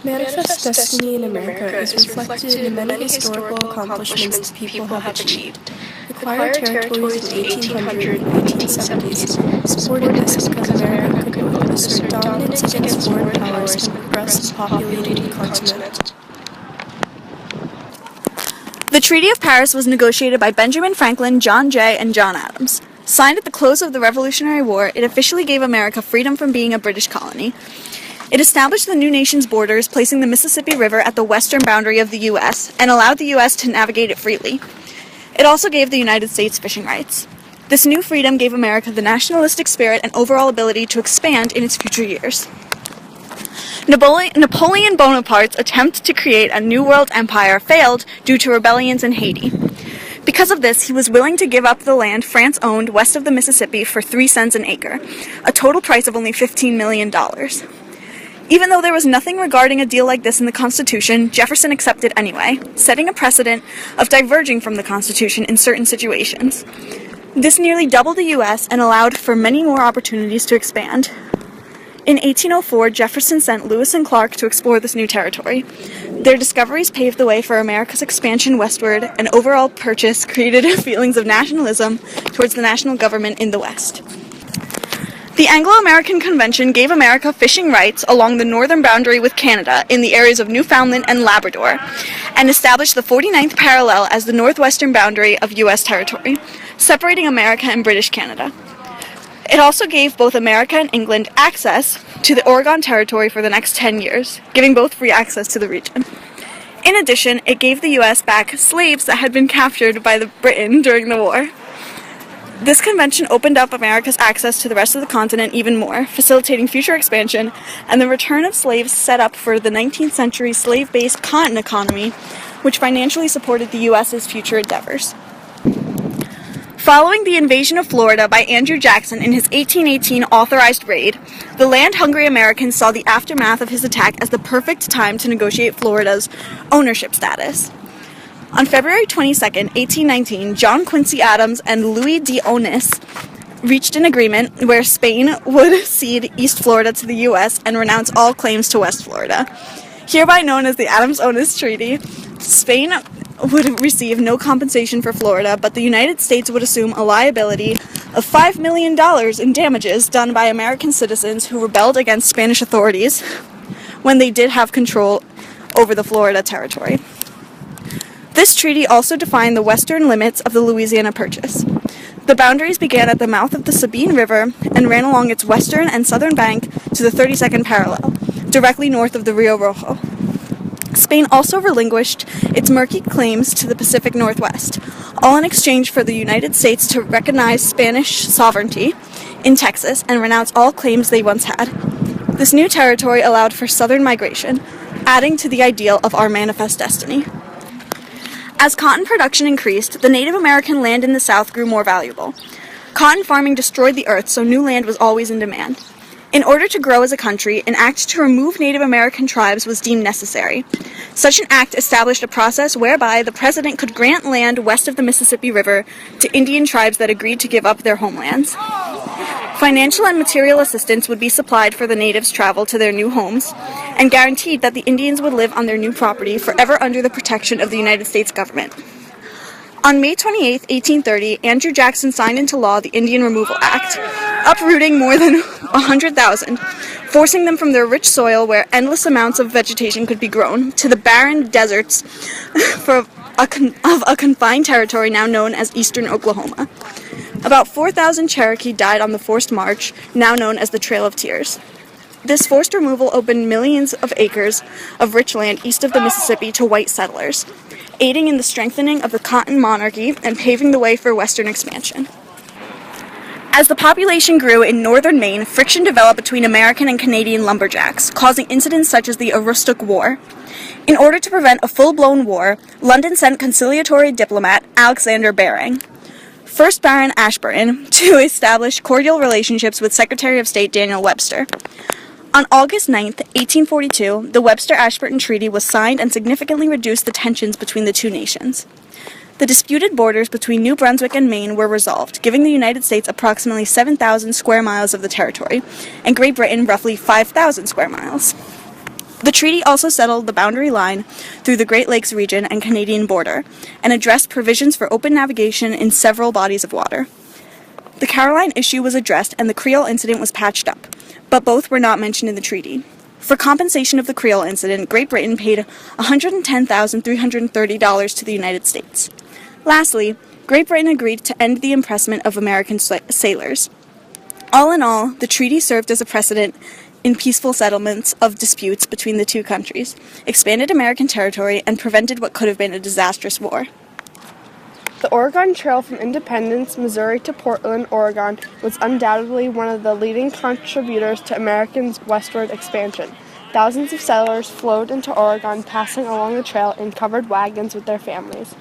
Manifest destiny in America is reflected in the many historical accomplishments the people have achieved. Acquired territories in the 1800s and 1870s supported this because America could both assert dominance against foreign powers and progress a populated continent. The Treaty of Paris was negotiated by Benjamin Franklin, John Jay, and John Adams. Signed at the close of the Revolutionary War, it officially gave America freedom from being a British colony. It established the new nation's borders, placing the Mississippi River at the western boundary of the U.S., and allowed the U.S. to navigate it freely. It also gave the United States fishing rights. This new freedom gave America the nationalistic spirit and overall ability to expand in its future years. Napoleon Bonaparte's attempt to create a New World Empire failed due to rebellions in Haiti. Because of this, he was willing to give up the land France owned west of the Mississippi for 3 cents an acre, a total price of only $15 million. Even though there was nothing regarding a deal like this in the Constitution, Jefferson accepted anyway, setting a precedent of diverging from the Constitution in certain situations. This nearly doubled the U.S. and allowed for many more opportunities to expand. In 1804, Jefferson sent Lewis and Clark to explore this new territory. Their discoveries paved the way for America's expansion westward, and overall purchase created feelings of nationalism towards the national government in the West. The Anglo-American Convention gave America fishing rights along the northern boundary with Canada in the areas of Newfoundland and Labrador, and established the 49th parallel as the northwestern boundary of U.S. territory, separating America and British Canada. It also gave both America and England access to the Oregon Territory for the next 10 years, giving both free access to the region. In addition, it gave the U.S. back slaves that had been captured by Britain during the war. This convention opened up America's access to the rest of the continent even more, facilitating future expansion, and the return of slaves set up for the 19th century slave-based cotton economy, which financially supported the U.S.'s future endeavors. Following the invasion of Florida by Andrew Jackson in his 1818 authorized raid, the land-hungry Americans saw the aftermath of his attack as the perfect time to negotiate Florida's ownership status. On February 22, 1819, John Quincy Adams and Louis de Onis reached an agreement where Spain would cede East Florida to the U.S. and renounce all claims to West Florida. Hereby known as the Adams-Onis Treaty, Spain would receive no compensation for Florida, but the United States would assume a liability of $5 million in damages done by American citizens who rebelled against Spanish authorities when they did have control over the Florida territory. This treaty also defined the western limits of the Louisiana Purchase. The boundaries began at the mouth of the Sabine River and ran along its western and southern bank to the 32nd parallel, directly north of the Rio Rojo. Spain also relinquished its murky claims to the Pacific Northwest, all in exchange for the United States to recognize Spanish sovereignty in Texas and renounce all claims they once had. This new territory allowed for southern migration, adding to the ideal of our manifest destiny. As cotton production increased, the Native American land in the South grew more valuable. Cotton farming destroyed the earth, so new land was always in demand. In order to grow as a country, an act to remove Native American tribes was deemed necessary. Such an act established a process whereby the president could grant land west of the Mississippi River to Indian tribes that agreed to give up their homelands. Financial and material assistance would be supplied for the natives' travel to their new homes, and guaranteed that the Indians would live on their new property forever under the protection of the United States government. On May 28, 1830, Andrew Jackson signed into law the Indian Removal Act, uprooting more than 100,000, forcing them from their rich soil where endless amounts of vegetation could be grown, to the barren deserts of a confined territory now known as eastern Oklahoma. About 4,000 Cherokee died on the forced march, now known as the Trail of Tears. This forced removal opened millions of acres of rich land east of the Mississippi to white settlers, aiding in the strengthening of the cotton monarchy and paving the way for western expansion. As the population grew in northern Maine, friction developed between American and Canadian lumberjacks, causing incidents such as the Aroostook War. In order to prevent a full-blown war, London sent conciliatory diplomat Alexander Baring, First Baron Ashburton, to establish cordial relationships with Secretary of State Daniel Webster. On August 9, 1842, the Webster-Ashburton Treaty was signed and significantly reduced the tensions between the two nations. The disputed borders between New Brunswick and Maine were resolved, giving the United States approximately 7,000 square miles of the territory, and Great Britain roughly 5,000 square miles. The treaty also settled the boundary line through the Great Lakes region and Canadian border, and addressed provisions for open navigation in several bodies of water. The Caroline issue was addressed and the Creole incident was patched up, but both were not mentioned in the treaty. For compensation of the Creole incident, Great Britain paid $110,330 to the United States. Lastly, Great Britain agreed to end the impressment of American sailors. All in all, the treaty served as a precedent in peaceful settlements of disputes between the two countries, expanded American territory, and prevented what could have been a disastrous war. The Oregon Trail from Independence, Missouri to Portland, Oregon was undoubtedly one of the leading contributors to Americans' westward expansion. Thousands of settlers flowed into Oregon, passing along the trail in covered wagons with their families.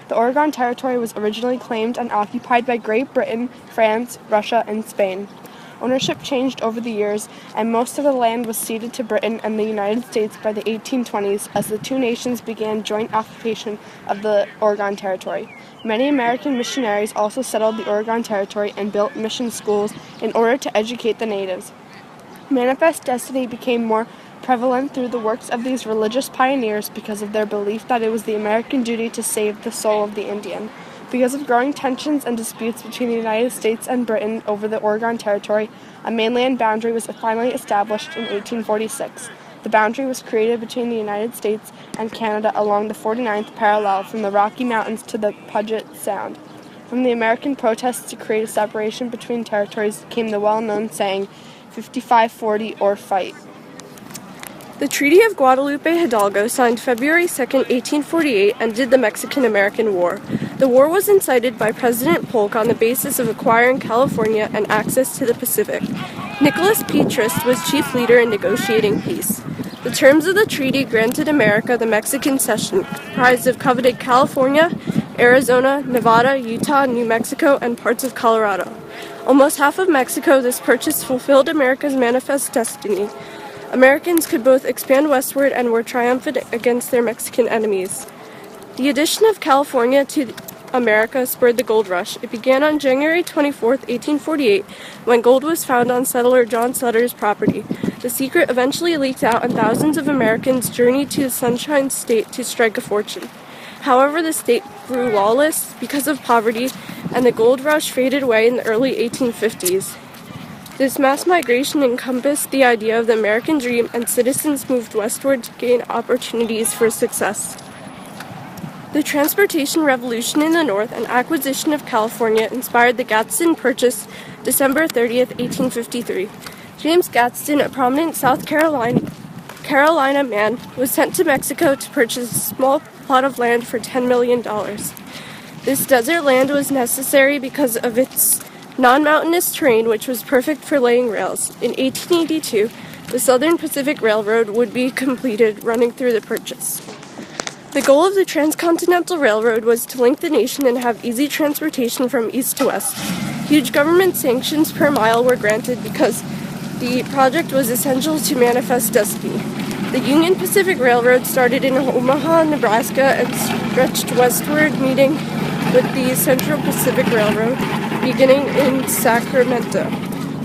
The Oregon Territory was originally claimed and occupied by Great Britain, France, Russia, and Spain. Ownership changed over the years, and most of the land was ceded to Britain and the United States by the 1820s as the two nations began joint occupation of the Oregon Territory. Many American missionaries also settled the Oregon Territory and built mission schools in order to educate the natives. Manifest destiny became more prevalent through the works of these religious pioneers because of their belief that it was the American duty to save the soul of the Indian. Because of growing tensions and disputes between the United States and Britain over the Oregon Territory, a mainland boundary was finally established in 1846. The boundary was created between the United States and Canada along the 49th parallel from the Rocky Mountains to the Puget Sound. From the American protests to create a separation between territories came the well-known saying, 55-40 or fight. The Treaty of Guadalupe Hidalgo, signed February 2, 1848, ended the Mexican-American War. The war was incited by President Polk on the basis of acquiring California and access to the Pacific. Nicholas P. Trist was chief leader in negotiating peace. The terms of the treaty granted America the Mexican cession, comprised of coveted California, Arizona, Nevada, Utah, New Mexico, and parts of Colorado. Almost half of Mexico, this purchase fulfilled America's manifest destiny. Americans could both expand westward and were triumphant against their Mexican enemies. The addition of California to America spurred the gold rush. It began on January 24, 1848, when gold was found on settler John Sutter's property. The secret eventually leaked out, and thousands of Americans journeyed to the Sunshine State to strike a fortune. However, the state grew lawless because of poverty, and the gold rush faded away in the early 1850s. This mass migration encompassed the idea of the American dream, and citizens moved westward to gain opportunities for success. The transportation revolution in the North and acquisition of California inspired the Gadsden Purchase, December 30, 1853. James Gadsden, a prominent South Carolina man, was sent to Mexico to purchase a small plot of land for $10 million. This desert land was necessary because of its non-mountainous terrain, which was perfect for laying rails. In 1882, the Southern Pacific Railroad would be completed, running through the purchase. The goal of the Transcontinental Railroad was to link the nation and have easy transportation from east to west. Huge government sanctions per mile were granted because the project was essential to manifest destiny. The Union Pacific Railroad started in Omaha, Nebraska, and stretched westward, meeting with the Central Pacific Railroad, beginning in Sacramento.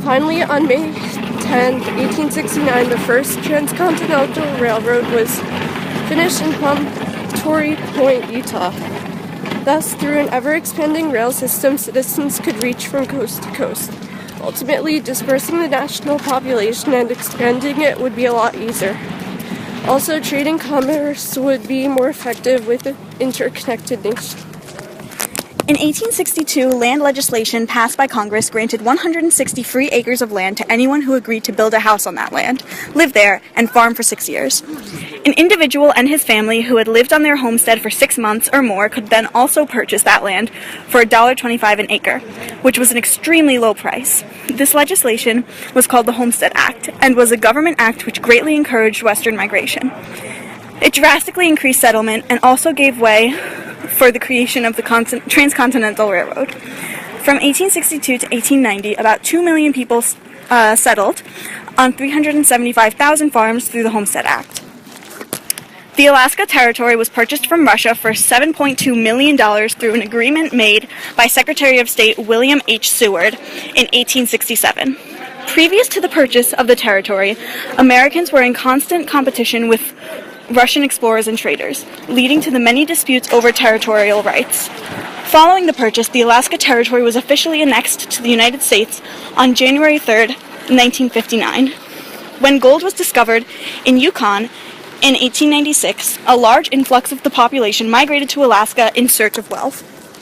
Finally, on May 10, 1869, the first Transcontinental Railroad was finished in Promontory Point, Utah. Thus, through an ever-expanding rail system, citizens could reach from coast to coast. Ultimately, dispersing the national population and expanding it would be a lot easier. Also, trade and commerce would be more effective with an interconnected nation. In 1862, land legislation passed by Congress granted 160 free acres of land to anyone who agreed to build a house on that land, live there, and farm for 6 years. An individual and his family who had lived on their homestead for 6 months or more could then also purchase that land for $1.25 an acre, which was an extremely low price. This legislation was called the Homestead Act and was a government act which greatly encouraged Western migration. It drastically increased settlement and also gave way for the creation of the Transcontinental Railroad. From 1862 to 1890, about 2 million people settled on 375,000 farms through the Homestead Act. The Alaska Territory was purchased from Russia for $7.2 million through an agreement made by Secretary of State William H. Seward in 1867. Previous to the purchase of the territory, Americans were in constant competition with Russian explorers and traders, leading to the many disputes over territorial rights. Following the purchase, the Alaska Territory was officially annexed to the United States on January 3rd, 1959. When gold was discovered in Yukon in 1896, a large influx of the population migrated to Alaska in search of wealth.